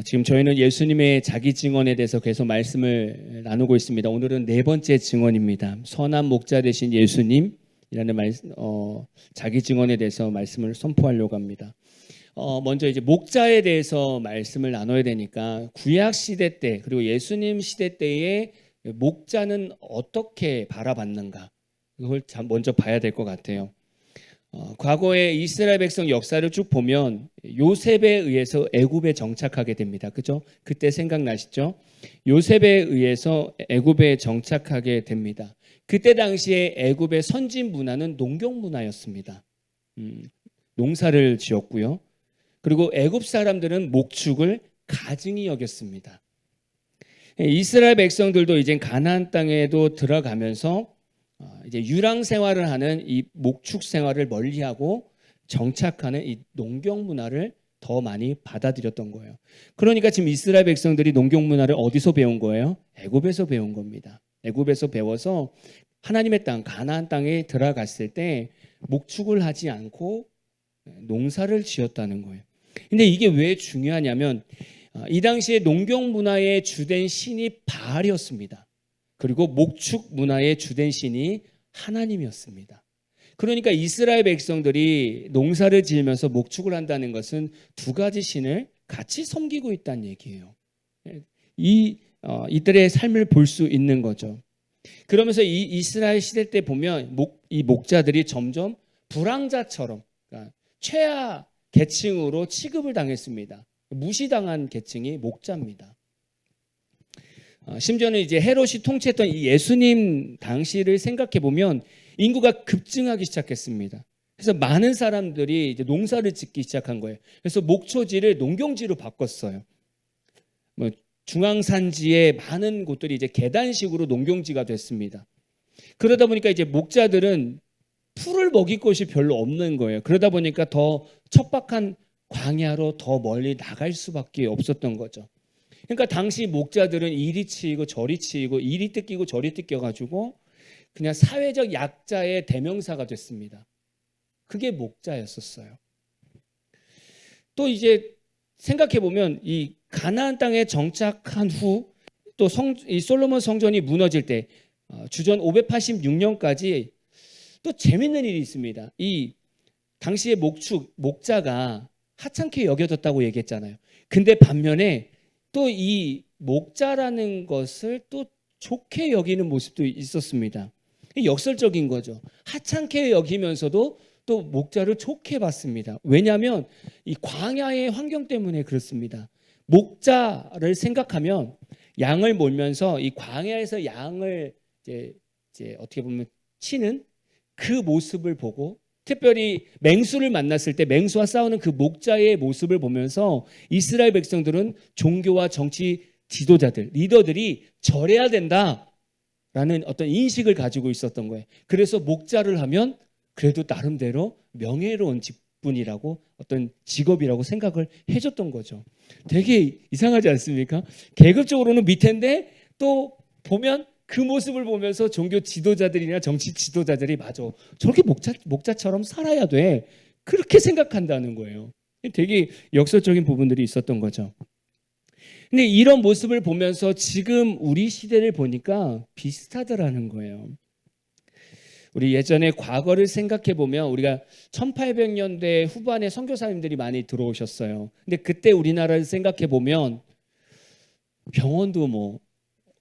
지금 저희는 예수님의 자기 증언에 대해서 계속 말씀을 나누고 있습니다. 오늘은 네 번째 증언입니다. 선한 목자 되신 예수님이라는 자기 증언에 대해서 말씀을 선포하려고 합니다. 먼저 이제 목자에 대해서 말씀을 나눠야 되니까 구약 시대 때 그리고 예수님 시대 때의 목자는 어떻게 바라봤는가 그걸 먼저 봐야 될 것 같아요. 과거의 이스라엘 백성 역사를 쭉 보면 요셉에 의해서 애굽에 정착하게 됩니다. 그죠? 그때 생각나시죠? 요셉에 의해서 애굽에 정착하게 됩니다. 그때 당시에 애굽의 선진 문화는 농경 문화였습니다. 농사를 지었고요. 그리고 애굽 사람들은 목축을 가증히 여겼습니다. 이스라엘 백성들도 이제 가나안 땅에도 들어가면서 이제 유랑 생활을 하는 이 목축 생활을 멀리하고 정착하는 이 농경 문화를 더 많이 받아들였던 거예요. 그러니까 지금 이스라엘 백성들이 농경 문화를 어디서 배운 거예요? 애굽에서 배운 겁니다. 애굽에서 배워서 하나님의 땅 가나안 땅에 들어갔을 때 목축을 하지 않고 농사를 지었다는 거예요. 근데 이게 왜 중요하냐면 이 당시에 농경 문화의 주된 신이 바알이었습니다. 그리고 목축 문화의 주된 신이 하나님이었습니다. 그러니까 이스라엘 백성들이 농사를 지으면서 목축을 한다는 것은 두 가지 신을 같이 섬기고 있다는 얘기예요. 이들의 삶을 볼 수 있는 거죠. 그러면서 이 이스라엘 시대 때 보면 이 목자들이 점점 불황자처럼 그러니까 최하 계층으로 취급을 당했습니다. 무시당한 계층이 목자입니다. 심지어는 이제 헤롯이 통치했던 이 예수님 당시를 생각해 보면 인구가 급증하기 시작했습니다. 그래서 많은 사람들이 이제 농사를 짓기 시작한 거예요. 그래서 목초지를 농경지로 바꿨어요. 중앙산지의 많은 곳들이 이제 계단식으로 농경지가 됐습니다. 그러다 보니까 이제 목자들은 풀을 먹일 것이 별로 없는 거예요. 그러다 보니까 더 척박한 광야로 더 멀리 나갈 수밖에 없었던 거죠. 그러니까 당시 목자들은 이리 치이고 저리 치이고 이리 뜯기고 저리 뜯겨가지고 그냥 사회적 약자의 대명사가 됐습니다. 그게 목자였었어요. 또 이제 생각해 보면 이 가나안 땅에 정착한 후 또 이 솔로몬 성전이 무너질 때 주전 586년까지 또 재밌는 일이 있습니다. 이 당시의 목자가 하찮게 여겨졌다고 얘기했잖아요. 근데 반면에 또 이 목자라는 것을 또 좋게 여기는 모습도 있었습니다. 역설적인 거죠. 하찮게 여기면서도 또 목자를 좋게 봤습니다. 왜냐하면 이 광야의 환경 때문에 그렇습니다. 목자를 생각하면 양을 몰면서 이 광야에서 양을 이제 어떻게 보면 치는 그 모습을 보고 특별히 맹수를 만났을 때 맹수와 싸우는 그 목자의 모습을 보면서 이스라엘 백성들은 종교와 정치 지도자들, 리더들이 절해야 된다라는 어떤 인식을 가지고 있었던 거예요. 그래서 목자를 하면 그래도 나름대로 명예로운 직분이라고 어떤 직업이라고 생각을 해줬던 거죠. 되게 이상하지 않습니까? 계급적으로는 밑인데 또 보면 그 모습을 보면서 종교 지도자들이나 정치 지도자들이 맞아 저렇게 목자처럼 살아야 돼 그렇게 생각한다는 거예요. 되게 역설적인 부분들이 있었던 거죠. 근데 이런 모습을 보면서 지금 우리 시대를 보니까 비슷하더라는 거예요. 우리 예전에 과거를 생각해 보면 우리가 1800년대 후반에 선교사님들이 많이 들어오셨어요. 근데 그때 우리나라를 생각해 보면 병원도 뭐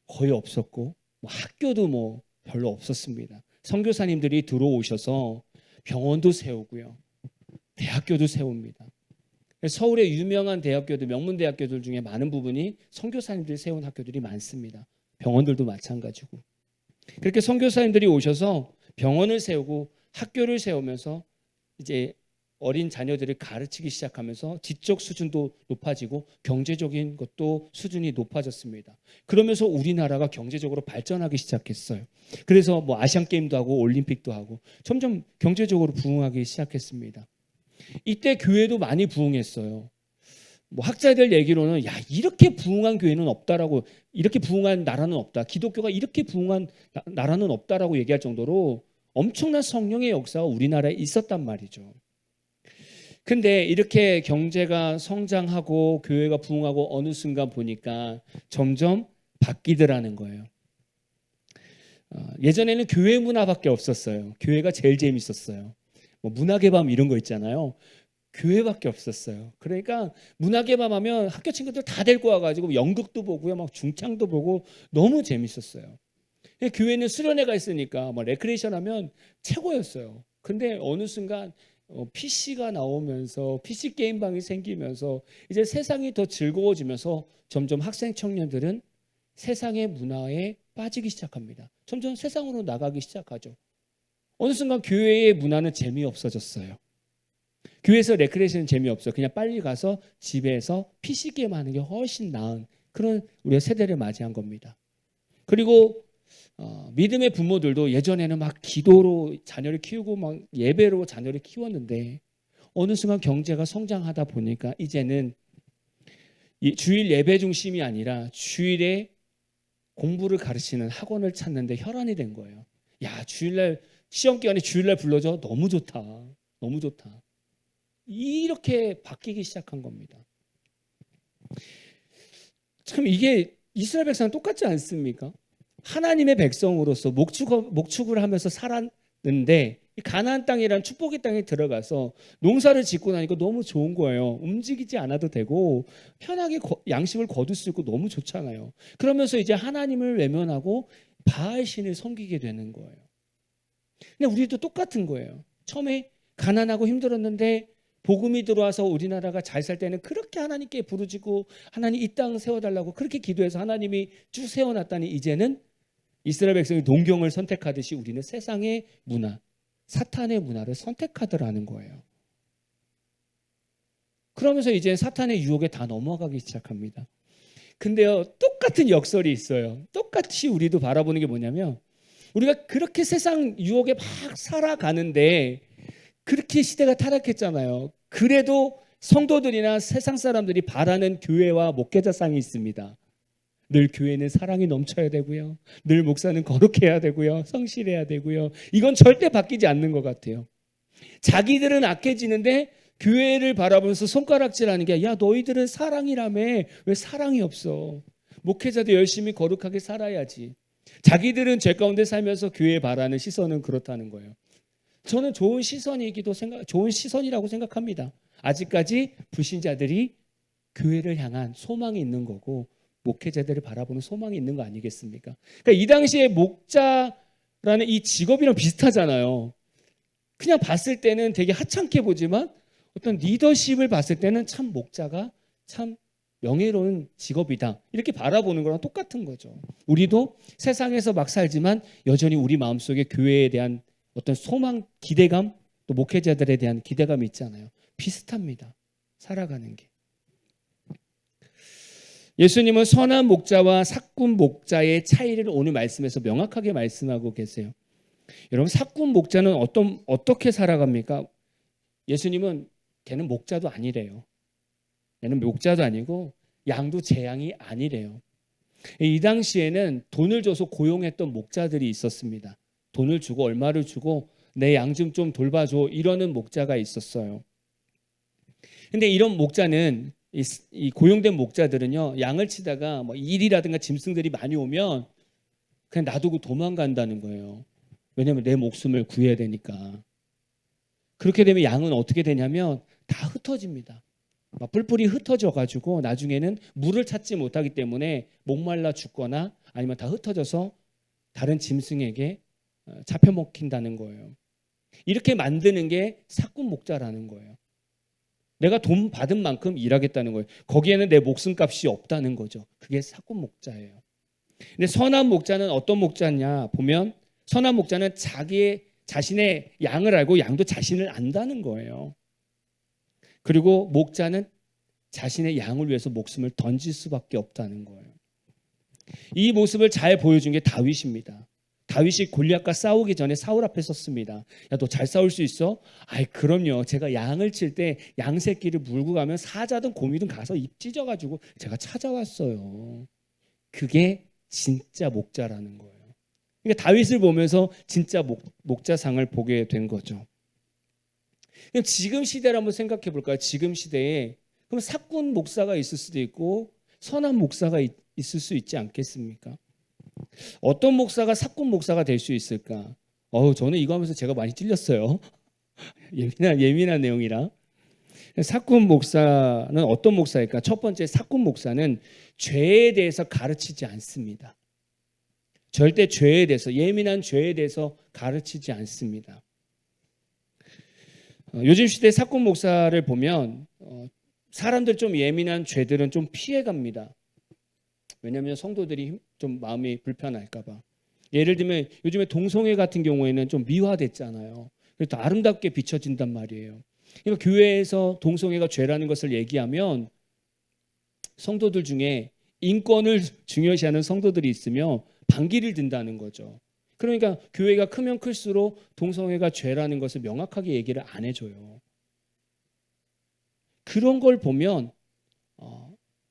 거의 없었고 학교도 별로 없었습니다. 선교사님들이 들어오셔서 병원도 세우고요. 대학교도 세웁니다. 서울의 유명한 대학교들, 명문대학교들 중에 많은 부분이 선교사님들이 세운 학교들이 많습니다. 병원들도 마찬가지고. 그렇게 선교사님들이 오셔서 병원을 세우고 학교를 세우면서 이제 어린 자녀들을 가르치기 시작하면서 지적 수준도 높아지고 경제적인 것도 수준이 높아졌습니다. 그러면서 우리나라가 경제적으로 발전하기 시작했어요. 그래서 아시안 게임도 하고 올림픽도 하고 점점 경제적으로 부흥하기 시작했습니다. 이때 교회도 많이 부흥했어요. 학자들 얘기로는 이렇게 부흥한 교회는 없다라고, 이렇게 부흥한 나라는 없다. 기독교가 이렇게 부흥한 나라는 없다라고 얘기할 정도로 엄청난 성령의 역사가 우리나라에 있었단 말이죠. 근데 이렇게 경제가 성장하고 교회가 부흥하고 어느 순간 보니까 점점 바뀌더라는 거예요. 예전에는 교회 문화밖에 없었어요. 교회가 제일 재밌었어요. 뭐 문학의 밤 이런 거 있잖아요. 교회밖에 없었어요. 그러니까 문학의 밤 하면 학교 친구들 다 데리고 와가지고 연극도 보고요, 막 중창도 보고 너무 재밌었어요. 교회는 수련회가 있으니까 뭐 레크레이션 하면 최고였어요. 근데 어느 순간 PC가 나오면서 PC 게임방이 생기면서 이제 세상이 더 즐거워지면서 점점 학생 청년들은 세상의 문화에 빠지기 시작합니다. 점점 세상으로 나가기 시작하죠. 어느 순간 교회의 문화는 재미없어졌어요. 교회에서 레크레이션은 재미없어요. 그냥 빨리 가서 집에서 PC 게임 하는 게 훨씬 나은 그런 우리가 세대를 맞이한 겁니다. 그리고 믿음의 부모들도 예전에는 막 기도로 자녀를 키우고 막 예배로 자녀를 키웠는데 어느 순간 경제가 성장하다 보니까 이제는 이 주일 예배 중심이 아니라 주일에 공부를 가르치는 학원을 찾는데 혈안이 된 거예요. 야, 주일날 시험 기간에 주일날 불러줘. 너무 좋다. 너무 좋다. 이렇게 바뀌기 시작한 겁니다. 참 이게 이스라엘 백성은 똑같지 않습니까? 하나님의 백성으로서 목축을 하면서 살았는데 가나안 땅이란 축복의 땅에 들어가서 농사를 짓고 나니까 너무 좋은 거예요. 움직이지 않아도 되고 편하게 양식을 거둘 수 있고 너무 좋잖아요. 그러면서 이제 하나님을 외면하고 바알 신을 섬기게 되는 거예요. 근데 우리도 똑같은 거예요. 처음에 가난하고 힘들었는데 복음이 들어와서 우리나라가 잘 살 때는 그렇게 하나님께 부르짖고 하나님 이 땅 세워달라고 그렇게 기도해서 하나님이 쭉 세워놨다니 이제는 이스라엘 백성이 농경을 선택하듯이 우리는 세상의 문화, 사탄의 문화를 선택하더라는 거예요. 그러면서 이제 사탄의 유혹에 다 넘어가기 시작합니다. 근데요, 똑같은 역설이 있어요. 똑같이 우리도 바라보는 게 뭐냐면 우리가 그렇게 세상 유혹에 막 살아가는데 그렇게 시대가 타락했잖아요. 그래도 성도들이나 세상 사람들이 바라는 교회와 목회자상이 있습니다. 늘 교회는 사랑이 넘쳐야 되고요. 늘 목사는 거룩해야 되고요. 성실해야 되고요. 이건 절대 바뀌지 않는 것 같아요. 자기들은 악해지는데 교회를 바라보면서 손가락질하는 게 야, 너희들은 사랑이라며 왜 사랑이 없어? 목회자도 열심히 거룩하게 살아야지. 자기들은 죄 가운데 살면서 교회에 바라는 시선은 그렇다는 거예요. 저는 좋은 시선이라고 생각합니다. 아직까지 불신자들이 교회를 향한 소망이 있는 거고 목회자들을 바라보는 소망이 있는 거 아니겠습니까? 그러니까 이 당시에 목자라는 이 직업이랑 비슷하잖아요. 그냥 봤을 때는 되게 하찮게 보지만 어떤 리더십을 봤을 때는 참 목자가 참 명예로운 직업이다. 이렇게 바라보는 거랑 똑같은 거죠. 우리도 세상에서 막 살지만 여전히 우리 마음속에 교회에 대한 어떤 소망, 기대감, 또 목회자들에 대한 기대감이 있잖아요. 비슷합니다. 살아가는 게. 예수님은 선한 목자와 사꾼 목자의 차이를 오늘 말씀에서 명확하게 말씀하고 계세요. 여러분, 사꾼 목자는 어떻게 살아갑니까? 예수님은 걔는 목자도 아니래요. 얘는 목자도 아니고 양도 제 양이 아니래요. 이 당시에는 돈을 줘서 고용했던 목자들이 있었습니다. 돈을 주고 얼마를 주고 내 양 좀 돌봐줘 이러는 목자가 있었어요. 근데 이런 목자는 이 고용된 목자들은요, 양을 치다가 뭐 일이라든가 짐승들이 많이 오면 그냥 놔두고 도망간다는 거예요. 왜냐하면 내 목숨을 구해야 되니까. 그렇게 되면 양은 어떻게 되냐면 다 흩어집니다. 막 뿔뿔이 흩어져 가지고 나중에는 물을 찾지 못하기 때문에 목말라 죽거나 아니면 다 흩어져서 다른 짐승에게 잡혀 먹힌다는 거예요. 이렇게 만드는 게 사꾼 목자라는 거예요. 내가 돈 받은 만큼 일하겠다는 거예요. 거기에는 내 목숨값이 없다는 거죠. 그게 사꾼 목자예요. 근데 선한 목자는 어떤 목자냐 보면 선한 목자는 자신의 양을 알고 양도 자신을 안다는 거예요. 그리고 목자는 자신의 양을 위해서 목숨을 던질 수밖에 없다는 거예요. 이 모습을 잘 보여준 게 다윗입니다. 다윗이 골리앗과 싸우기 전에 사울 앞에 섰습니다. 야, 너 잘 싸울 수 있어? 아이, 그럼요. 제가 양을 칠 때 양 새끼를 물고 가면 사자든 곰이든 가서 입 찢어가지고 제가 찾아왔어요. 그게 진짜 목자라는 거예요. 그러니까 다윗을 보면서 진짜 목자상을 보게 된 거죠. 그럼 지금 시대를 한번 생각해 볼까요? 지금 시대에 그럼 사꾼 목사가 있을 수도 있고 선한 목사가 있을 수 있지 않겠습니까? 어떤 목사가 사꾼 목사가 될 수 있을까? 저는 이거 하면서 제가 많이 찔렸어요. 예민한 내용이라. 사꾼 목사는 어떤 목사일까? 첫 번째, 사꾼 목사는 죄에 대해서 가르치지 않습니다. 절대 죄에 대해서, 예민한 죄에 대해서 가르치지 않습니다. 요즘 시대 사꾼 목사를 보면 사람들 좀 예민한 죄들은 좀 피해갑니다. 왜냐하면 성도들이 좀 마음이 불편할까 봐. 예를 들면 요즘에 동성애 같은 경우에는 좀 미화됐잖아요. 그래서 아름답게 비춰진단 말이에요. 그러니까 교회에서 동성애가 죄라는 것을 얘기하면 성도들 중에 인권을 중요시하는 성도들이 있으며 반기를 든다는 거죠. 그러니까 교회가 크면 클수록 동성애가 죄라는 것을 명확하게 얘기를 안 해줘요. 그런 걸 보면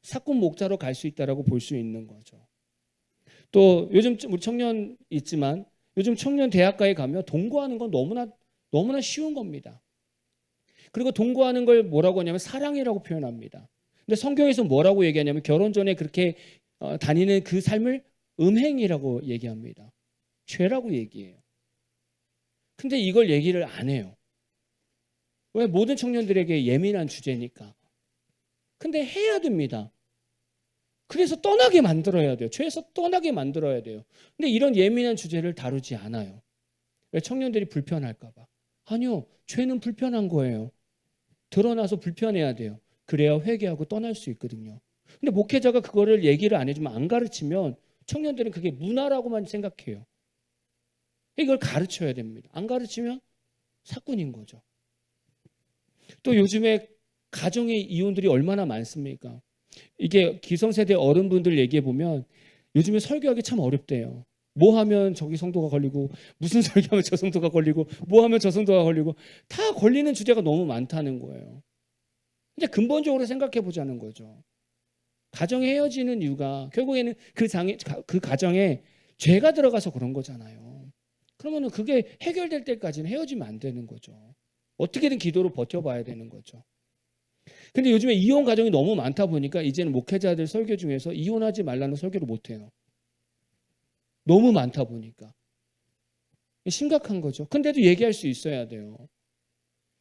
사꾼 목자로 갈 수 있다라고 볼 수 있는 거죠. 또 요즘 우리 청년 있지만 요즘 청년 대학가에 가면 동거하는 건 너무나 쉬운 겁니다. 그리고 동거하는 걸 뭐라고 하냐면 사랑이라고 표현합니다. 근데 성경에서 뭐라고 얘기하냐면 결혼 전에 그렇게 다니는 그 삶을 음행이라고 얘기합니다. 죄라고 얘기해요. 근데 이걸 얘기를 안 해요. 왜? 모든 청년들에게 예민한 주제니까. 근데 해야 됩니다. 그래서 떠나게 만들어야 돼요. 죄에서 떠나게 만들어야 돼요. 근데 이런 예민한 주제를 다루지 않아요. 왜? 청년들이 불편할까 봐. 아니요. 죄는 불편한 거예요. 드러나서 불편해야 돼요. 그래야 회개하고 떠날 수 있거든요. 근데 목회자가 그거를 얘기를 안 해주면, 안 가르치면 청년들은 그게 문화라고만 생각해요. 이걸 가르쳐야 됩니다. 안 가르치면 사꾼인 거죠. 또 요즘에 가정의 이혼들이 얼마나 많습니까? 이게 기성세대 어른분들 얘기해 보면 요즘에 설교하기 참 어렵대요. 뭐 하면 저기 성도가 걸리고, 무슨 설교하면 저 성도가 걸리고, 뭐 하면 저 성도가 걸리고, 다 걸리는 주제가 너무 많다는 거예요. 근데 근본적으로 생각해 보자는 거죠. 가정이 헤어지는 이유가 결국에는 그 가정에 죄가 들어가서 그런 거잖아요. 그러면은 그게 해결될 때까지는 헤어지면 안 되는 거죠. 어떻게든 기도로 버텨봐야 되는 거죠. 근데 요즘에 이혼 가정이 너무 많다 보니까 이제는 목회자들 설교 중에서 이혼하지 말라는 설교를 못 해요. 너무 많다 보니까. 심각한 거죠. 근데도 얘기할 수 있어야 돼요.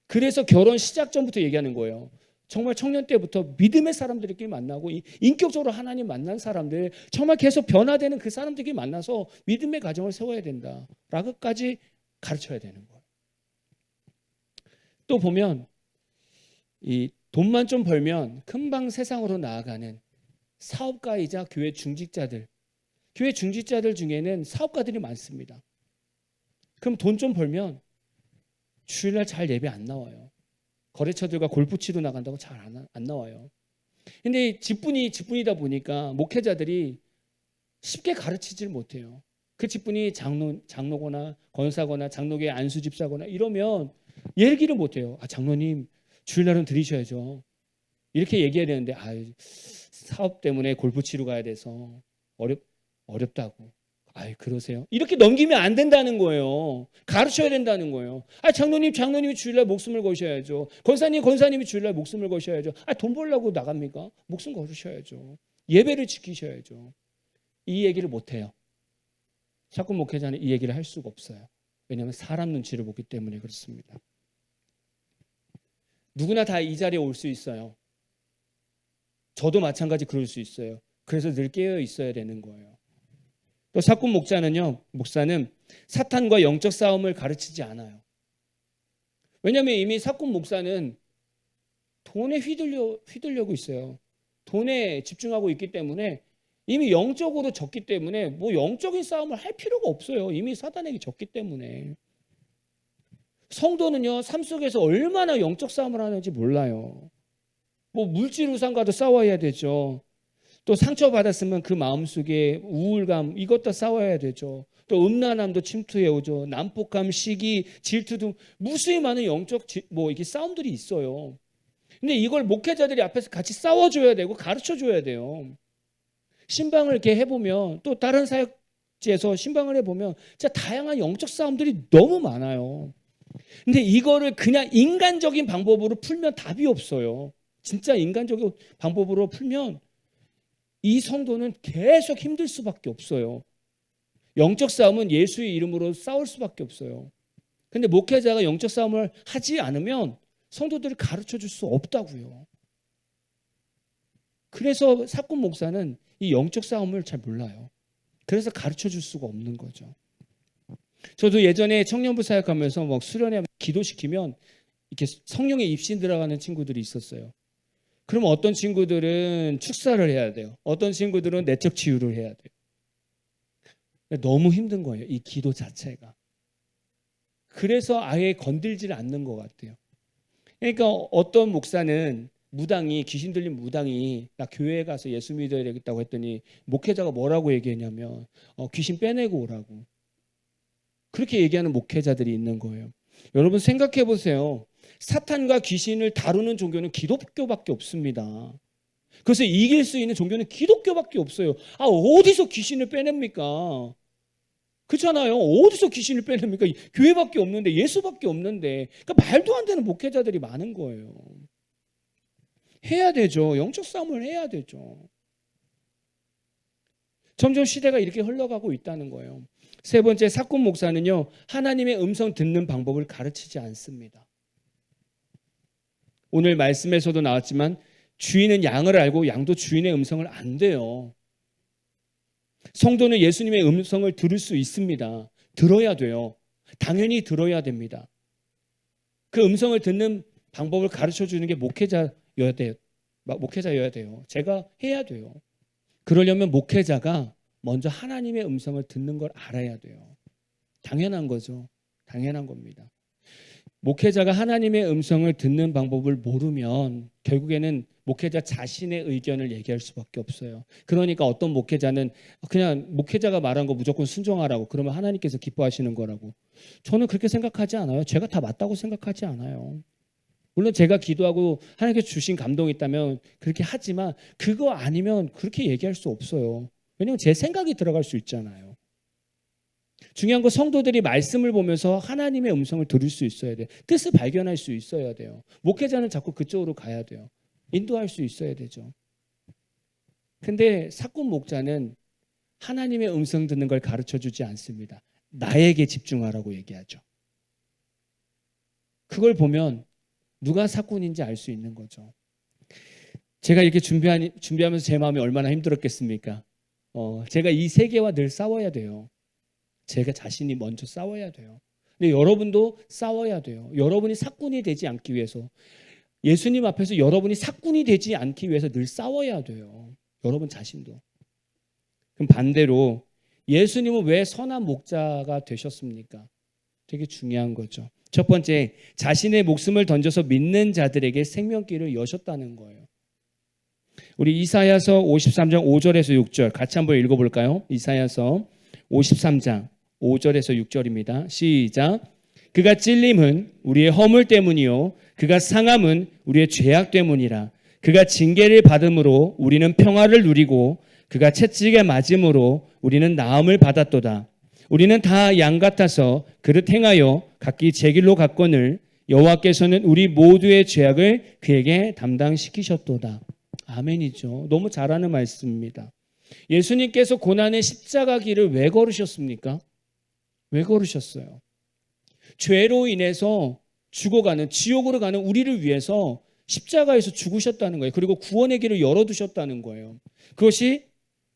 그래서 결혼 시작 전부터 얘기하는 거예요. 정말 청년 때부터 믿음의 사람들끼리 만나고 인격적으로 하나님 만난 사람들, 정말 계속 변화되는 그 사람들끼리 만나서 믿음의 가정을 세워야 된다라고까지 가르쳐야 되는 거예요. 또 보면 이 돈만 좀 벌면 금방 세상으로 나아가는 사업가이자 교회 중직자들 중에는 사업가들이 많습니다. 그럼 돈 좀 벌면 주일날 잘 예배 안 나와요. 거래처들과 골프 치러 나간다고 잘 안 나와요. 근데 직분이다 보니까 목회자들이 쉽게 가르치질 못해요. 그 직분이 장로거나 권사거나 장로교회 안수집사거나 이러면 얘기를 못해요. 장로님 주일날은 드리셔야죠. 이렇게 얘기해야 되는데 사업 때문에 골프 치러 가야 돼서 어렵다고. 그러세요? 이렇게 넘기면 안 된다는 거예요. 가르쳐야 된다는 거예요. 장로님이 주일날 목숨을 거셔야죠. 권사님이 주일날 목숨을 거셔야죠. 돈 벌려고 나갑니까? 목숨 거두셔야죠. 예배를 지키셔야죠. 이 얘기를 못 해요. 사꾼 목회자는 이 얘기를 할 수가 없어요. 왜냐하면 사람 눈치를 보기 때문에 그렇습니다. 누구나 다 이 자리에 올 수 있어요. 저도 마찬가지 그럴 수 있어요. 그래서 늘 깨어 있어야 되는 거예요. 또 사꾼 목사는 사탄과 영적 싸움을 가르치지 않아요. 왜냐하면 이미 사꾼 목사는 돈에 휘둘려고 있어요. 돈에 집중하고 있기 때문에 이미 영적으로 졌기 때문에 뭐 영적인 싸움을 할 필요가 없어요. 이미 사단에게 졌기 때문에. 성도는요, 삶 속에서 얼마나 영적 싸움을 하는지 몰라요. 뭐 물질 우상과도 싸워야 되죠. 또 상처받았으면 그 마음속에 우울감 이것도 싸워야 되죠. 또 음란함도 침투해 오죠. 난폭함, 시기, 질투 등 무수히 많은 영적 이게 싸움들이 있어요. 근데 이걸 목회자들이 앞에서 같이 싸워줘야 되고 가르쳐줘야 돼요. 신방을 이렇게 해보면 또 다른 사역지에서 신방을 해보면 진짜 다양한 영적 싸움들이 너무 많아요. 근데 이거를 그냥 인간적인 방법으로 풀면 답이 없어요. 진짜 인간적인 방법으로 풀면 이 성도는 계속 힘들 수밖에 없어요. 영적 싸움은 예수의 이름으로 싸울 수밖에 없어요. 근데 목회자가 영적 싸움을 하지 않으면 성도들을 가르쳐 줄 수 없다고요. 그래서 사꾼 목사는 이 영적 싸움을 잘 몰라요. 그래서 가르쳐 줄 수가 없는 거죠. 저도 예전에 청년부 사역하면서 막 수련회 기도시키면 이렇게 성령의 입신 들어가는 친구들이 있었어요. 그럼 어떤 친구들은 축사를 해야 돼요. 어떤 친구들은 내적 치유를 해야 돼요. 너무 힘든 거예요. 이 기도 자체가. 그래서 아예 건들지를 않는 것 같아요. 그러니까 어떤 목사는 무당이, 귀신 들린 무당이 나 교회에 가서 예수 믿어야 되겠다고 했더니 목회자가 뭐라고 얘기했냐면 귀신 빼내고 오라고. 그렇게 얘기하는 목회자들이 있는 거예요. 여러분 생각해 보세요. 사탄과 귀신을 다루는 종교는 기독교밖에 없습니다. 그래서 이길 수 있는 종교는 기독교밖에 없어요. 어디서 귀신을 빼냅니까? 그렇잖아요. 어디서 귀신을 빼냅니까? 교회밖에 없는데, 예수밖에 없는데. 그러니까 말도 안 되는 목회자들이 많은 거예요. 해야 되죠. 영적 싸움을 해야 되죠. 점점 시대가 이렇게 흘러가고 있다는 거예요. 세 번째, 사꾼 목사는요, 하나님의 음성 듣는 방법을 가르치지 않습니다. 오늘 말씀에서도 나왔지만 주인은 양을 알고 양도 주인의 음성을 안 돼요. 성도는 예수님의 음성을 들을 수 있습니다. 들어야 돼요. 당연히 들어야 됩니다. 그 음성을 듣는 방법을 가르쳐 주는 게 목회자여야 돼요. 목회자여야 돼요. 제가 해야 돼요. 그러려면 목회자가 먼저 하나님의 음성을 듣는 걸 알아야 돼요. 당연한 거죠. 당연한 겁니다. 목회자가 하나님의 음성을 듣는 방법을 모르면 결국에는 목회자 자신의 의견을 얘기할 수밖에 없어요. 그러니까 어떤 목회자는 그냥 목회자가 말한 거 무조건 순종하라고, 그러면 하나님께서 기뻐하시는 거라고. 저는 그렇게 생각하지 않아요. 제가 다 맞다고 생각하지 않아요. 물론 제가 기도하고 하나님께서 주신 감동이 있다면 그렇게 하지만 그거 아니면 그렇게 얘기할 수 없어요. 왜냐하면 제 생각이 들어갈 수 있잖아요. 중요한 건 성도들이 말씀을 보면서 하나님의 음성을 들을 수 있어야 돼요. 뜻을 발견할 수 있어야 돼요. 목회자는 자꾸 그쪽으로 가야 돼요. 인도할 수 있어야 되죠. 근데 사꾼 목자는 하나님의 음성 듣는 걸 가르쳐 주지 않습니다. 나에게 집중하라고 얘기하죠. 그걸 보면 누가 사꾼인지 알 수 있는 거죠. 제가 이렇게 준비하면서 제 마음이 얼마나 힘들었겠습니까? 제가 이 세계와 늘 싸워야 돼요. 제가 자신이 먼저 싸워야 돼요. 근데 여러분도 싸워야 돼요. 여러분이 사꾼이 되지 않기 위해서, 예수님 앞에서 여러분이 사꾼이 되지 않기 위해서 늘 싸워야 돼요. 여러분 자신도. 그럼 반대로 예수님은 왜 선한 목자가 되셨습니까? 되게 중요한 거죠. 첫 번째, 자신의 목숨을 던져서 믿는 자들에게 생명길을 여셨다는 거예요. 우리 이사야서 53장 5절에서 6절 같이 한번 읽어볼까요? 이사야서 53장 5절에서 6절입니다. 시작. 그가 찔림은 우리의 허물 때문이요 그가 상함은 우리의 죄악 때문이라. 그가 징계를 받음으로 우리는 평화를 누리고 그가 채찍에 맞음으로 우리는 나음을 받았도다. 우리는 다 양 같아서 그릇 행하여 각기 제 길로 갔거늘 여호와께서는 우리 모두의 죄악을 그에게 담당시키셨도다. 아멘이죠. 너무 잘하는 말씀입니다. 예수님께서 고난의 십자가 길을 왜 걸으셨습니까? 왜 걸으셨어요? 죄로 인해서 죽어가는, 지옥으로 가는 우리를 위해서 십자가에서 죽으셨다는 거예요. 그리고 구원의 길을 열어두셨다는 거예요. 그것이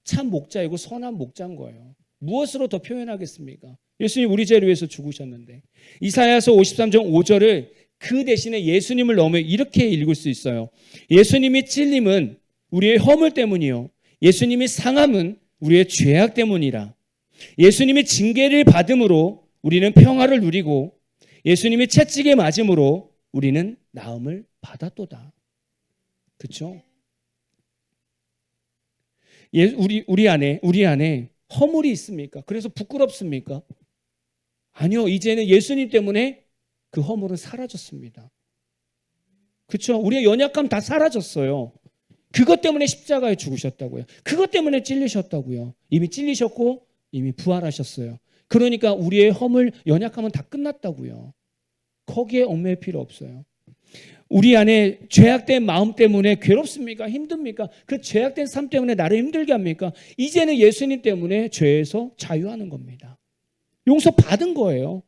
참 목자이고 선한 목자인 거예요. 무엇으로 더 표현하겠습니까? 예수님 우리 죄를 위해서 죽으셨는데. 이사야서 53장 5절을 그 대신에 예수님을 넣으면 이렇게 읽을 수 있어요. 예수님이 찔림은 우리의 허물 때문이요 예수님이 상함은 우리의 죄악 때문이라. 예수님이 징계를 받음으로 우리는 평화를 누리고 예수님이 채찍에 맞음으로 우리는 나음을 받았도다. 그렇죠? 우리 안에 허물이 있습니까? 그래서 부끄럽습니까? 아니요. 이제는 예수님 때문에 그 허물은 사라졌습니다. 그렇죠? 우리의 연약함 다 사라졌어요. 그것 때문에 십자가에 죽으셨다고요. 그것 때문에 찔리셨다고요. 이미 찔리셨고 이미 부활하셨어요. 그러니까 우리의 허물, 연약함은 다 끝났다고요. 거기에 얽매일 필요 없어요. 우리 안에 죄악된 마음 때문에 괴롭습니까? 힘듭니까? 그 죄악된 삶 때문에 나를 힘들게 합니까? 이제는 예수님 때문에 죄에서 자유하는 겁니다. 용서 받은 거예요.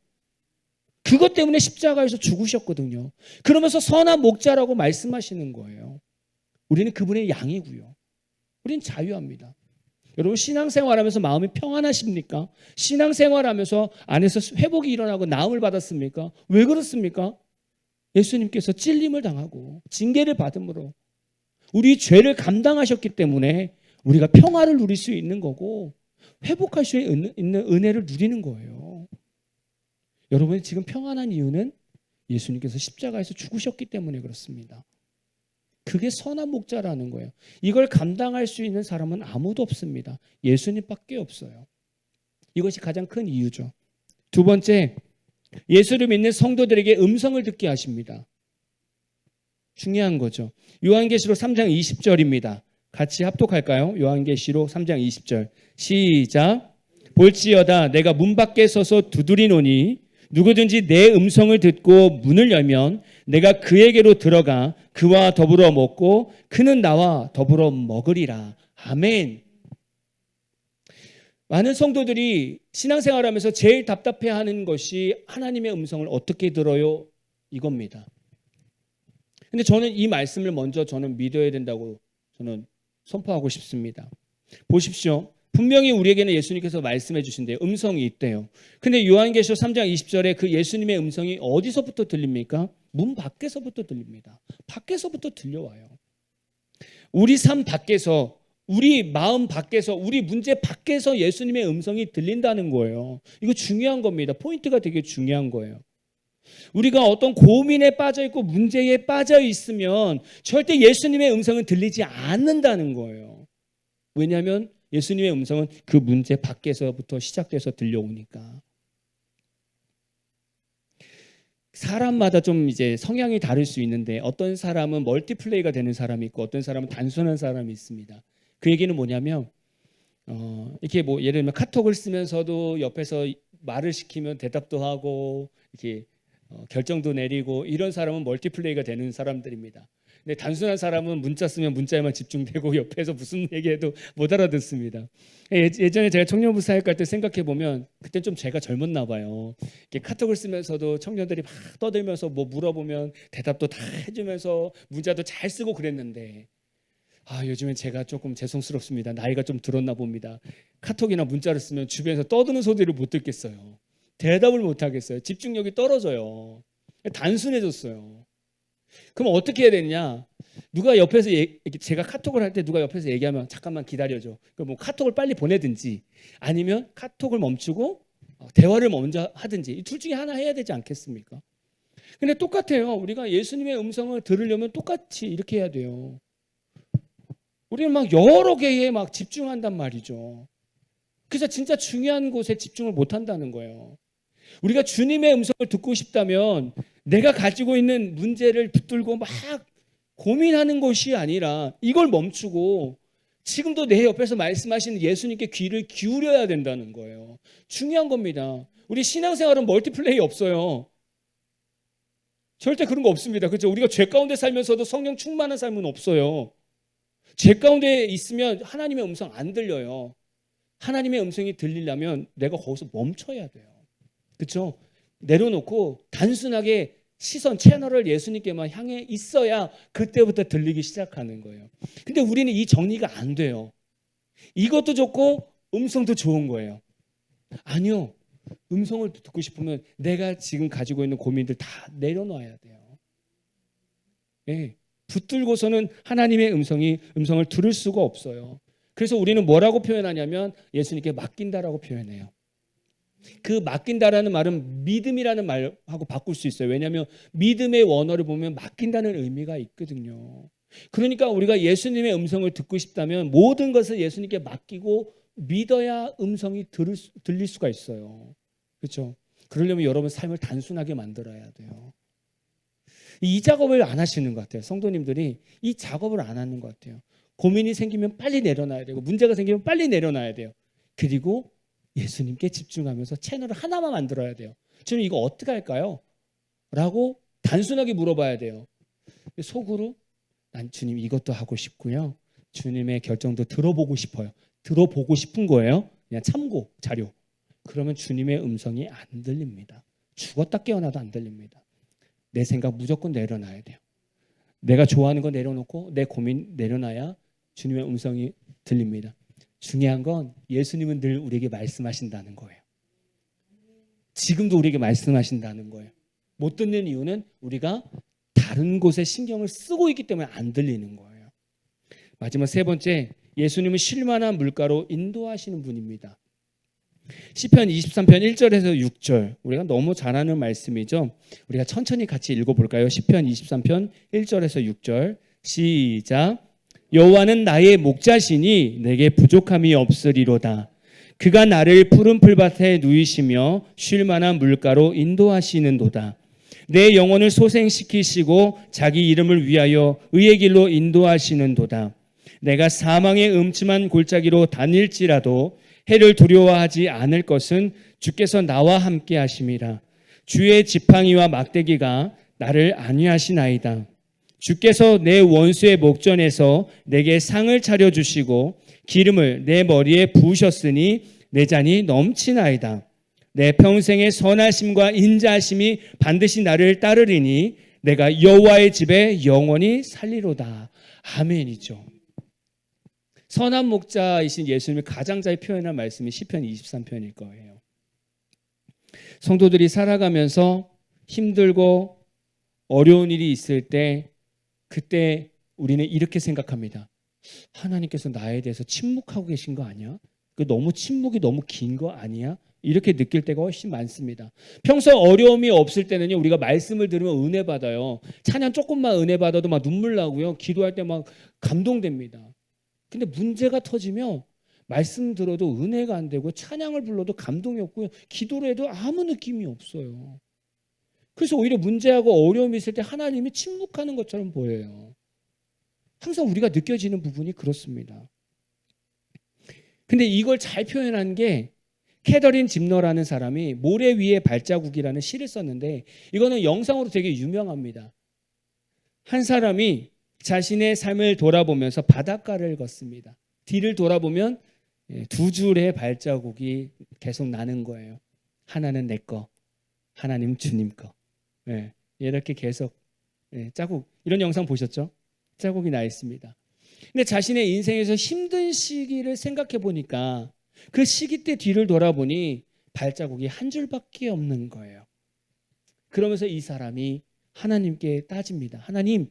그것 때문에 십자가에서 죽으셨거든요. 그러면서 선한 목자라고 말씀하시는 거예요. 우리는 그분의 양이고요. 우리는 자유합니다. 여러분 신앙생활하면서 마음이 평안하십니까? 신앙생활하면서 안에서 회복이 일어나고 나음을 받았습니까? 왜 그렇습니까? 예수님께서 찔림을 당하고 징계를 받음으로 우리 죄를 감당하셨기 때문에 우리가 평화를 누릴 수 있는 거고 회복할 수 있는 은혜를 누리는 거예요. 여러분이 지금 평안한 이유는 예수님께서 십자가에서 죽으셨기 때문에 그렇습니다. 그게 선한 목자라는 거예요. 이걸 감당할 수 있는 사람은 아무도 없습니다. 예수님밖에 없어요. 이것이 가장 큰 이유죠. 두 번째, 예수를 믿는 성도들에게 음성을 듣게 하십니다. 중요한 거죠. 요한계시록 3장 20절입니다. 같이 합독할까요? 요한계시록 3장 20절 시작. 볼지어다 내가 문 밖에 서서 두드리노니 누구든지 내 음성을 듣고 문을 열면 내가 그에게로 들어가 그와 더불어 먹고 그는 나와 더불어 먹으리라. 아멘. 많은 성도들이 신앙생활하면서 제일 답답해하는 것이 하나님의 음성을 어떻게 들어요? 이겁니다. 근데 저는 이 말씀을 먼저 저는 믿어야 된다고 저는 선포하고 싶습니다. 보십시오. 분명히 우리에게는 예수님께서 말씀해 주신대요. 음성이 있대요. 근데 요한계시록 3장 20절에 그 예수님의 음성이 어디서부터 들립니까? 문 밖에서부터 들립니다. 밖에서부터 들려와요. 우리 삶 밖에서, 우리 마음 밖에서, 우리 문제 밖에서 예수님의 음성이 들린다는 거예요. 이거 중요한 겁니다. 포인트가 되게 중요한 거예요. 우리가 어떤 고민에 빠져 있고 문제에 빠져 있으면 절대 예수님의 음성은 들리지 않는다는 거예요. 왜냐하면 예수님의 음성은 그 문제 밖에서부터 시작돼서 들려오니까. 사람마다 좀 이제 성향이 다를 수 있는데 어떤 사람은 멀티플레이가 되는 사람이 있고 어떤 사람은 단순한 사람이 있습니다. 그 얘기는 뭐냐면 이렇게 뭐 예를 들면 카톡을 쓰면서도 옆에서 말을 시키면 대답도 하고 이렇게 결정도 내리고 이런 사람은 멀티플레이가 되는 사람들입니다. 근데 단순한 사람은 문자 쓰면 문자에만 집중되고 옆에서 무슨 얘기해도 못 알아듣습니다. 예전에 제가 청년부 사역할 때 생각해 보면 그때 좀 제가 젊었나 봐요. 이렇게 카톡을 쓰면서도 청년들이 막 떠들면서 뭐 물어보면 대답도 다 해주면서 문자도 잘 쓰고 그랬는데 요즘엔 제가 조금 죄송스럽습니다. 나이가 좀 들었나 봅니다. 카톡이나 문자를 쓰면 주변에서 떠드는 소리를 못 듣겠어요. 대답을 못 하겠어요. 집중력이 떨어져요. 단순해졌어요. 그럼 어떻게 해야 되느냐? 누가 옆에서 제가 카톡을 할 때 누가 옆에서 얘기하면 잠깐만 기다려줘. 그럼 뭐 카톡을 빨리 보내든지 아니면 카톡을 멈추고 대화를 먼저 하든지 이 둘 중에 하나 해야 되지 않겠습니까? 근데 똑같아요. 우리가 예수님의 음성을 들으려면 똑같이 이렇게 해야 돼요. 우리는 막 여러 개에 막 집중한단 말이죠. 그래서 진짜 중요한 곳에 집중을 못 한다는 거예요. 우리가 주님의 음성을 듣고 싶다면 내가 가지고 있는 문제를 붙들고 막 고민하는 것이 아니라 이걸 멈추고 지금도 내 옆에서 말씀하시는 예수님께 귀를 기울여야 된다는 거예요. 중요한 겁니다. 우리 신앙생활은 멀티플레이 없어요. 절대 그런 거 없습니다. 그렇죠? 우리가 죄 가운데 살면서도 성령 충만한 삶은 없어요. 죄 가운데 있으면 하나님의 음성 안 들려요. 하나님의 음성이 들리려면 내가 거기서 멈춰야 돼요. 그렇죠? 내려놓고 단순하게 시선 채널을 예수님께만 향해 있어야 그때부터 들리기 시작하는 거예요. 근데 우리는 이 정리가 안 돼요. 이것도 좋고 음성도 좋은 거예요. 아니요. 음성을 듣고 싶으면 내가 지금 가지고 있는 고민들 다 내려놔야 돼요. 네. 붙들고서는 하나님의 음성을 들을 수가 없어요. 그래서 우리는 뭐라고 표현하냐면 예수님께 맡긴다라고 표현해요. 그 맡긴다라는 말은 믿음이라는 말하고 바꿀 수 있어요. 왜냐하면 믿음의 원어를 보면 맡긴다는 의미가 있거든요. 그러니까 우리가 예수님의 음성을 듣고 싶다면 모든 것을 예수님께 맡기고 믿어야 음성이 들릴 수가 있어요. 그렇죠? 그러려면 여러분 삶을 단순하게 만들어야 돼요. 이 작업을 안 하시는 것 같아요. 성도님들이 이 작업을 안 하는 것 같아요. 고민이 생기면 빨리 내려놔야 되고 문제가 생기면 빨리 내려놔야 돼요. 그리고 예수님께 집중하면서 채널을 하나만 만들어야 돼요. 저는 이거 어떻게 할까요? 라고 단순하게 물어봐야 돼요. 속으로 난 주님 이것도 하고 싶고요. 주님의 결정도 들어보고 싶어요. 들어보고 싶은 거예요. 그냥 참고 자료. 그러면 주님의 음성이 안 들립니다. 죽었다 깨어나도 안 들립니다. 내 생각 무조건 내려놔야 돼요. 내가 좋아하는 거 내려놓고 내 고민 내려놔야 주님의 음성이 들립니다. 중요한 건 예수님은 늘 우리에게 말씀하신다는 거예요. 지금도 우리에게 말씀하신다는 거예요. 못 듣는 이유는 우리가 다른 곳에 신경을 쓰고 있기 때문에 안 들리는 거예요. 마지막 세 번째, 예수님은 쉴만한 물가로 인도하시는 분입니다. 시편 23편 1절에서 6절, 우리가 너무 잘 아는 말씀이죠. 우리가 천천히 같이 읽어볼까요? 시편 23편 1절에서 6절 시작. 여호와는 나의 목자시니 내게 부족함이 없으리로다. 그가 나를 푸른 풀밭에 누이시며 쉴만한 물가로 인도하시는도다. 내 영혼을 소생시키시고 자기 이름을 위하여 의의 길로 인도하시는도다. 내가 사망의 음침한 골짜기로 다닐지라도 해를 두려워하지 않을 것은 주께서 나와 함께 하심이라. 주의 지팡이와 막대기가 나를 안위하시나이다. 주께서 내 원수의 목전에서 내게 상을 차려주시고 기름을 내 머리에 부으셨으니 내 잔이 넘치나이다. 내 평생의 선하심과 인자하심이 반드시 나를 따르리니 내가 여호와의 집에 영원히 살리로다. 아멘이죠. 선한 목자이신 예수님을 가장 잘 표현한 말씀이 시편 23편일 거예요. 성도들이 살아가면서 힘들고 어려운 일이 있을 때 그때 우리는 이렇게 생각합니다. 하나님께서 나에 대해서 침묵하고 계신 거 아니야? 너무 침묵이 너무 긴 거 아니야? 이렇게 느낄 때가 훨씬 많습니다. 평소 어려움이 없을 때는요, 우리가 말씀을 들으면 은혜 받아요. 찬양 조금만 은혜 받아도 막 눈물 나고요. 기도할 때 막 감동됩니다. 근데 문제가 터지면 말씀 들어도 은혜가 안 되고 찬양을 불러도 감동이 없고요. 기도를 해도 아무 느낌이 없어요. 그래서 오히려 문제하고 어려움이 있을 때 하나님이 침묵하는 것처럼 보여요. 항상 우리가 느껴지는 부분이 그렇습니다. 근데 이걸 잘 표현한 게 캐더린 집너라는 사람이 모래 위에 발자국이라는 시를 썼는데 이거는 영상으로 되게 유명합니다. 한 사람이 자신의 삶을 돌아보면서 바닷가를 걷습니다. 뒤를 돌아보면 두 줄의 발자국이 계속 나는 거예요. 하나는 내 거, 하나는 주님 거. 이렇게 계속 자국, 이런 영상 보셨죠? 자국이 나 있습니다. 근데 자신의 인생에서 힘든 시기를 생각해 보니까 그 시기 때 뒤를 돌아보니 발자국이 한 줄밖에 없는 거예요. 그러면서 이 사람이 하나님께 따집니다. 하나님,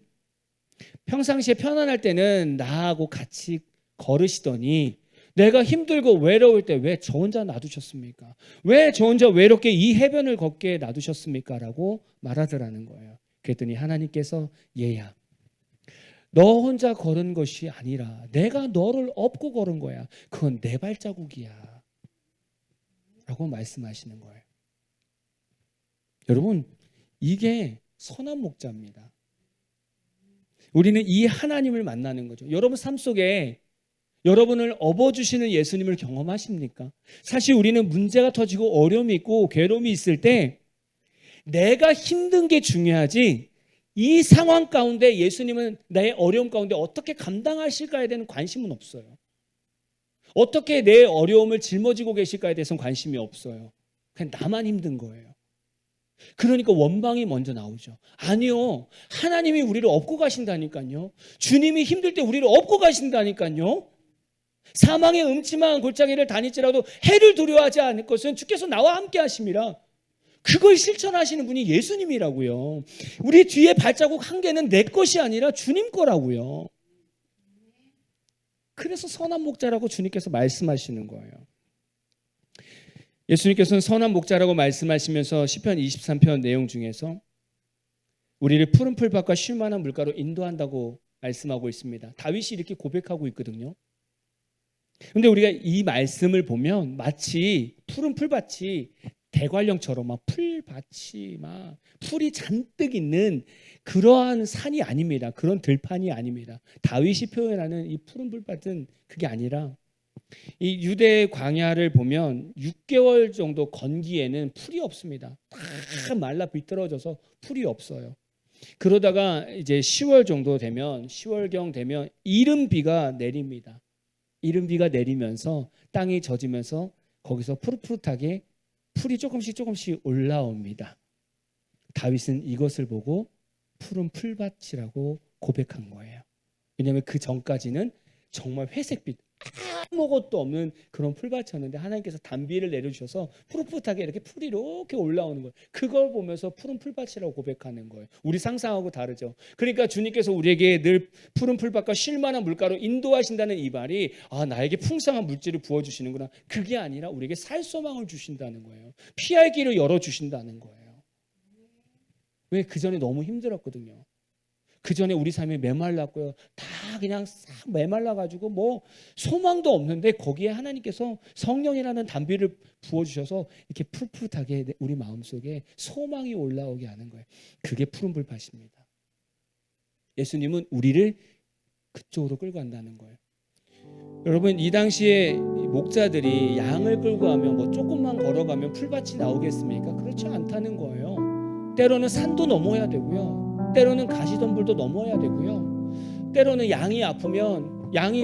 평상시에 편안할 때는 나하고 같이 걸으시더니 내가 힘들고 외로울 때 왜 저 혼자 놔두셨습니까? 왜 저 혼자 외롭게 이 해변을 걷게 놔두셨습니까? 라고 말하더라는 거예요. 그랬더니 하나님께서 얘야, 너 혼자 걸은 것이 아니라 내가 너를 업고 걸은 거야. 그건 내 발자국이야. 라고 말씀하시는 거예요. 여러분, 이게 선한 목자입니다. 우리는 이 하나님을 만나는 거죠. 여러분 삶 속에 여러분을 업어주시는 예수님을 경험하십니까? 사실 우리는 문제가 터지고 어려움이 있고 괴로움이 있을 때 내가 힘든 게 중요하지 이 상황 가운데 예수님은 나의 어려움 가운데 어떻게 감당하실까에 대한 관심은 없어요. 어떻게 내 어려움을 짊어지고 계실까에 대해서는 관심이 없어요. 그냥 나만 힘든 거예요. 그러니까 원망이 먼저 나오죠. 아니요. 하나님이 우리를 업고 가신다니까요. 주님이 힘들 때 우리를 업고 가신다니까요. 사망의 음침한 골짜기를 다닐지라도 해를 두려워하지 않을 것은 주께서 나와 함께 하심이라. 그걸 실천하시는 분이 예수님이라고요. 우리 뒤에 발자국 한 개는 내 것이 아니라 주님 거라고요. 그래서 선한 목자라고 주님께서 말씀하시는 거예요. 예수님께서는 선한 목자라고 말씀하시면서 시편 23편 내용 중에서 우리를 푸른 풀밭과 쉴 만한 물가로 인도한다고 말씀하고 있습니다. 다윗이 이렇게 고백하고 있거든요. 그런데 우리가 이 말씀을 보면 마치 푸른 풀밭이 대관령처럼 막 풀밭이 막 풀이 잔뜩 있는 그러한 산이 아닙니다. 그런 들판이 아닙니다. 다윗이 표현하는 이 푸른 풀밭은 그게 아니라 이 유대 광야를 보면 6개월 정도 건기에는 풀이 없습니다. 다 말라 비틀어져서 풀이 없어요. 그러다가 이제 10월 정도 되면 10월경 되면 이른 비가 내립니다. 이른 비가 내리면서 땅이 젖으면서 거기서 푸릇푸릇하게 풀이 조금씩 올라옵니다. 다윗은 이것을 보고 푸른 풀밭이라고 고백한 거예요. 왜냐하면 그 전까지는 정말 회색빛 아무것도 없는 그런 풀밭이었는데 하나님께서 단비를 내려주셔서 푸릇푸릇하게 이렇게 풀이 이렇게 올라오는 거예요. 그걸 보면서 푸른 풀밭이라고 고백하는 거예요. 우리 상상하고 다르죠. 그러니까 주님께서 우리에게 늘 푸른 풀밭과 쉴만한 물가로 인도하신다는 이 말이 나에게 풍성한 물질을 부어주시는구나. 그게 아니라 우리에게 살 소망을 주신다는 거예요. 피할 길을 열어주신다는 거예요. 왜? 그 전에 너무 힘들었거든요. 그 전에 우리 삶이 메말랐고요. 다 그냥 싹 메말라가지고 뭐 소망도 없는데 거기에 하나님께서 성령이라는 단비를 부어주셔서 이렇게 푸릇푸릇하게 우리 마음속에 소망이 올라오게 하는 거예요. 그게 푸른 불밭입니다. 예수님은 우리를 그쪽으로 끌고 간다는 거예요. 여러분, 이 당시에 목자들이 양을 끌고 가면 뭐 조금만 걸어가면 풀밭이 나오겠습니까? 그렇지 않다는 거예요. 때로는 산도 넘어야 되고요. 때로는 가시덤불도 넘어야 되고요. 때로는 양이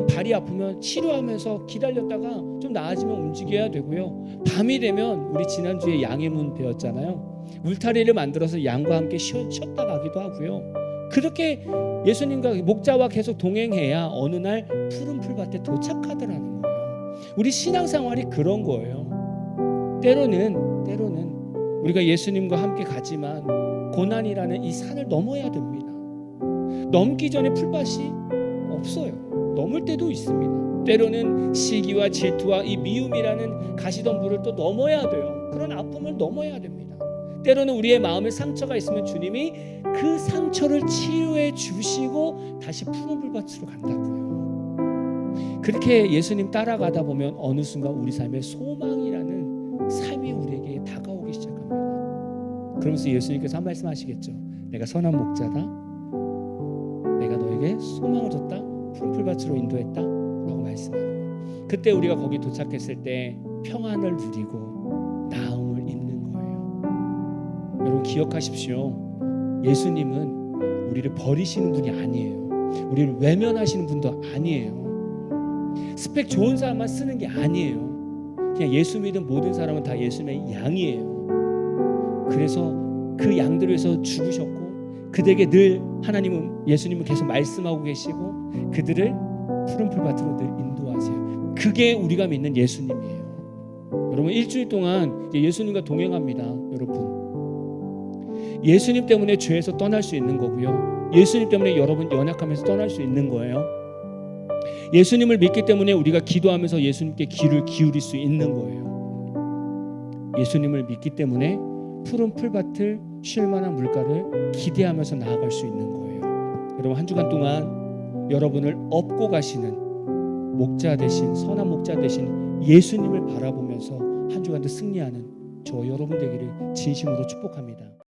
발이 아프면 치료하면서 기다렸다가 좀 나아지면 움직여야 되고요. 밤이 되면 우리 지난주에 양의 문 배웠잖아요. 울타리를 만들어서 양과 함께 쉬었다 가기도 하고요. 그렇게 예수님과 목자와 계속 동행해야 어느 날 푸른 풀밭에 도착하더라는 거예요. 우리 신앙생활이 그런 거예요. 때로는 우리가 예수님과 함께 가지만 고난이라는 이 산을 넘어야 됩니다. 넘기 전에 풀밭이 없어요. 넘을 때도 있습니다. 때로는 시기와 질투와 이 미움이라는 가시덤불을 또 넘어야 돼요. 그런 아픔을 넘어야 됩니다. 때로는 우리의 마음에 상처가 있으면 주님이 그 상처를 치유해 주시고 다시 푸른 풀밭으로 간다고요. 그렇게 예수님 따라가다 보면 어느 순간 우리 삶에 소망이라는 삶이 우리에게 다가오기 시작합니다. 그러면서 예수님께서 한 말씀 하시겠죠. 내가 선한 목자다. 내가 너에게 소망을 줬다. 푸른 풀밭으로 인도했다. 라고 말씀하는 거예요. 그때 우리가 거기 도착했을 때 평안을 누리고 나음을 입는 거예요. 여러분 기억하십시오. 예수님은 우리를 버리시는 분이 아니에요. 우리를 외면하시는 분도 아니에요. 스펙 좋은 사람만 쓰는 게 아니에요. 그냥 예수 믿은 모든 사람은 다 예수님의 양이에요. 그래서 그 양들을 위해서 죽으셨고 그들에게 늘 예수님은 계속 말씀하고 계시고 그들을 푸른 풀밭으로 늘 인도하세요. 그게 우리가 믿는 예수님이에요. 여러분 일주일 동안 예수님과 동행합니다. 여러분 예수님 때문에 죄에서 떠날 수 있는 거고요. 예수님 때문에 여러분 연약하면서 떠날 수 있는 거예요. 예수님을 믿기 때문에 우리가 기도하면서 예수님께 귀를 기울일 수 있는 거예요. 예수님을 믿기 때문에 푸른 풀밭을 쉴 만한 물가를 기대하면서 나아갈 수 있는 거예요. 여러분 한 주간 동안 여러분을 업고 가시는 목자 되신 선한 목자 되신 예수님을 바라보면서 한 주간도 승리하는 저와 여러분 되기를 진심으로 축복합니다.